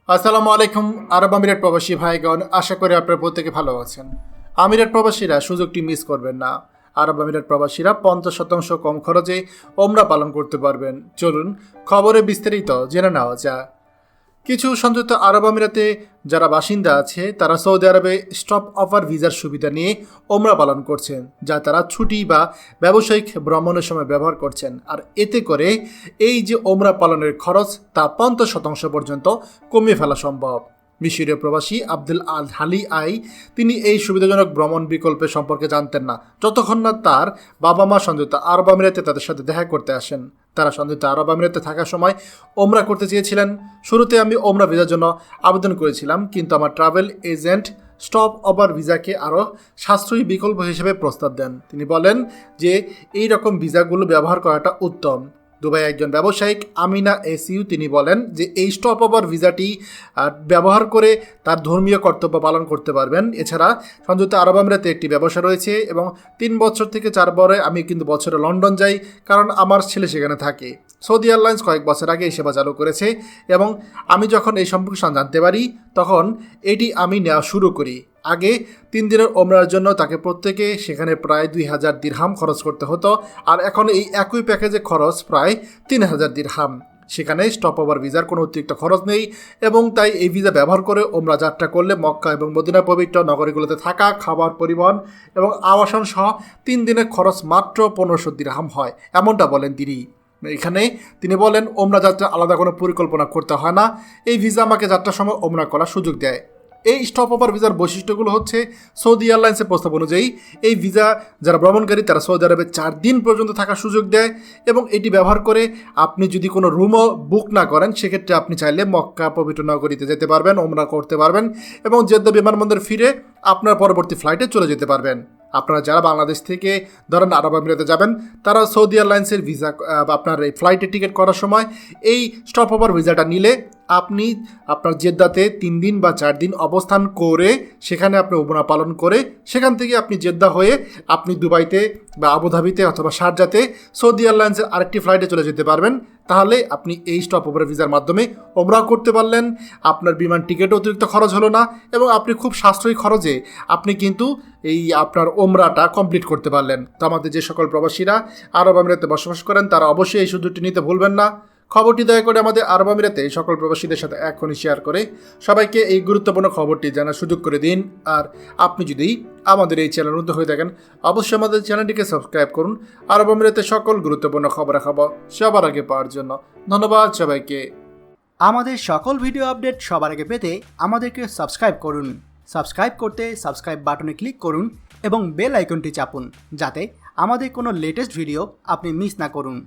আসসালামু আলাইকুম আরব আমিরাত প্রবাসী ভাইগণ, আশা করি আপনারা প্রত্যেকে ভালো আছেন। আমিরাত প্রবাসীরা সুযোগটি মিস করবেন না। আরব আমিরাত প্রবাসীরা 50% কম খরচে ওমরা পালন করতে পারবেন। চলুন খবরে বিস্তারিত জেনে নেওয়া যাক। কিছু সংযুক্ত আরব আমিরাতে যারা বাসিন্দা আছে তারা সৌদি আরবে স্টপ অফার ভিসার সুবিধা নিয়ে ওমরা পালন করছেন, যা তারা ছুটি বা ব্যবসায়িক ভ্রমণের সময় ব্যবহার করছেন। আর এতে করে এই যে ওমরা পালনের খরচ তা 50% পর্যন্ত কমিয়ে ফেলা সম্ভব। মিশরীয় প্রবাসী আব্দুল আল হালি তিনি এই সুবিধাজনক ভ্রমণ বিকল্পের সম্পর্কে জানতেন না, যতক্ষণ না তার বাবা মা সংযুক্ত আরব আমিরাতে তাদের সাথে দেখা করতে আসেন। তারা সংযুক্ত আরব আমিরাতে থাকার সময় ওমরা করতে চেয়েছিলেন। শুরুতে আমি ওমরা ভিসার জন্য আবেদন করেছিলাম, কিন্তু আমার ট্রাভেল এজেন্ট স্টপ ওভার ভিসাকে আরও সাশ্রয়ী বিকল্প হিসেবে প্রস্তাব দেন। তিনি বলেন যে এই রকম ভিসাগুলো ব্যবহার করাটা উত্তম। দুবাই একজন ব্যবসায়িক আমিনা এসইউ তিনি বলেন যে এই স্টপ ওভার ভিসাটি ব্যবহার করে তার ধর্মীয় কর্তব্য পালন করতে পারবেন। এছাড়া সংযুক্ত আরব আমিরাতে একটি ব্যবসা রয়েছে এবং 3 বছর থেকে 4 বছরে আমি কিন্তু বছরে লন্ডন যাই, কারণ আমার ছেলে সেখানে থাকে। সৌদি এয়ারলাইন্স কয়েক বছর আগে এই সেবা চালু করেছে এবং আমি যখন এই সম্পর্কে জানতে পারি তখন এটি আমি নেওয়া শুরু করি। আগে 3 দিনের ওমরার জন্য তাকে প্রত্যেকে সেখানে প্রায় 2000 দিরহাম খরচ করতে হতো, আর এখন এই একই প্যাকেজে খরচ প্রায় 3000 দিরহাম। সেখানে স্টপ ওভার ভিসার কোনো অতিরিক্ত খরচ নেই এবং তাই এই ভিসা ব্যবহার করে ওমরা যাত্রা করলে মক্কা এবং মদিনা পবিত্র নগরীগুলোতে থাকা, খাবার, পরিবহন এবং আবাসন সহ 3 দিনের খরচ মাত্র 1500 দিরহাম হয়, এমনটা বলেন তিনি। এখানে তিনি বলেন ওমরা যাত্রা আলাদা কোনো পরিকল্পনা করতে হয় না। এই ভিসা আমাকে যাত্রার সময় ওমরা করার সুযোগ দেয়। এই স্টপ ওভার ভিসার বৈশিষ্ট্যগুলো হচ্ছে সৌদি এয়ারলাইন্সের প্রস্তাব অনুযায়ী এই ভিসা যারা ভ্রমণকারী তারা সৌদি আরবে 4 দিন পর্যন্ত থাকার সুযোগ দেয় এবং এটি ব্যবহার করে আপনি যদি কোনো রুমও বুক না করেন সেক্ষেত্রে আপনি চাইলে মক্কা পবিত্র নগরীতে যেতে পারবেন, ওমরা করতে পারবেন এবং জেদ্দা বিমানবন্দর ফিরে আপনার পরবর্তী ফ্লাইটে চলে যেতে পারবেন। আপনারা যারা বাংলাদেশ থেকে ধরেন আরব আমিরাতে যাবেন তারা সৌদি এয়ারলাইন্সের ভিসা আপনার এই ফ্লাইটের টিকিট করার সময় এই স্টপ ওভার ভিসাটা নিলে আপনি আপনার জেদ্দাতে 3 দিন বা 4 দিন অবস্থান করে সেখানে আপনি ওমরা পালন করে সেখান থেকে আপনি জেদ্দা হয়ে আপনি দুবাইতে বা আবুধাবিতে অথবা শারজাতে সৌদি এয়ারলাইন্সের আরেকটি ফ্লাইটে চলে যেতে পারবেন। তাহলে আপনি এই স্টপ ওভার ভিসার মাধ্যমে ওমরা করতে পারলেন, আপনার বিমান টিকিটও অতিরিক্ত খরচ হলো না এবং আপনি খুব সাশ্রয়ী খরচে আপনি কিন্তু এই আপনার ওমরাটা কমপ্লিট করতে পারলেন। তো আমাদের যে সকল প্রবাসীরা আরব আমিরাতে বসবাস করেন তারা অবশ্যই এই সুযোগটি নিতে ভুলবেন না। খবরটি দয়া করে আমাদের আরব আমিরাতে সকল প্রবাসীদের সাথে এখনই শেয়ার করে সবাইকে এই গুরুত্বপূর্ণ খবরটি জানার সুযোগ করে দিন। আর আপনি যদি আমাদের এই চ্যানেল নতুন হয়ে থাকেন অবশ্যই আমাদের চ্যানেলটিকে সাবস্ক্রাইব করুন আরব আমিরাতে সকল গুরুত্বপূর্ণ খবরাখবর সবার আগে পাওয়ার জন্য। ধন্যবাদ সবাইকে। আমাদের সকল ভিডিও আপডেট সবার আগে পেতে আমাদেরকে সাবস্ক্রাইব করুন। সাবস্ক্রাইব করতে সাবস্ক্রাইব বাটনে ক্লিক করুন এবং বেল আইকনটি চাপুন, যাতে আমাদের কোনো লেটেস্ট ভিডিও আপনি মিস না করুন।